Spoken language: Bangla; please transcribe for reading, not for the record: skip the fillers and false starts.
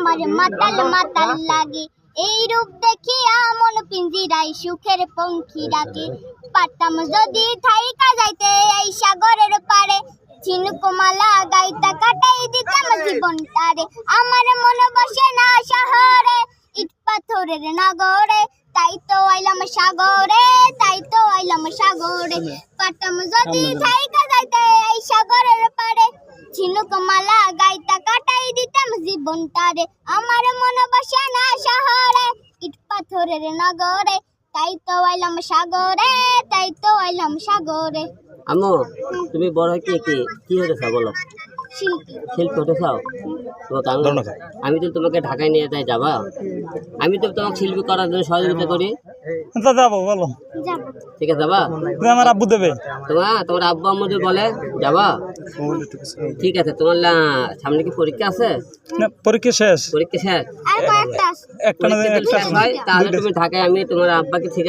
আমার মাতাল মাতাল লাগে। এই রূপ দেখিয়া মন পিঞ্জিরাই সুখের পঙ্খী ডাকে। পারতাম যদি থাইকা যাইতে এই সাগরের পারে, ঝিনুক মালা গাইতা কাটাই দিতাম জীবনটারে। আমার মন বসে না শহরে, ইট পাথরের নগরে, তাই তো আইলাম সাগরে, তাই তো আইলাম সাগরে। পারতাম যদি থাইকা যাইতে এই সাগরের পারে, ঝিনুক মালা গাইতা কাটাই দিতাম জীবনটারে। আমার মন বসে না শহরে, ইট পাথরের নগরে, তাই তো আইলাম সাগরে, তাই তো আইলাম সাগরে। আম্মু তুমি বড় হয়ে কি হতে চাও বলো? শিল্পী। শিল্পী হতে চাও? আমি তো তোমাকে ঢাকায় নিয়ে যাই, যাবা? আমি তো তোমাকে শিল্পী করার জন্য সহযোগিতা করি। যাবো বলো, যাবো। ঠিক আছে যাবা? আমার আব্বু দেবে। তোমার আব্বু আম্মু যদি বলে যাবা, ঠিক আছে। তোমার সামনে কি পরীক্ষা আছে? না, পরীক্ষা শেষ। পরীক্ষা শেষ? আর কয়েকটা আছে। একটা না পরীক্ষা যদি শেষ হয় তাহলে তুমি ঢাকায়, আমি তোমার আব্বাকে ঠিক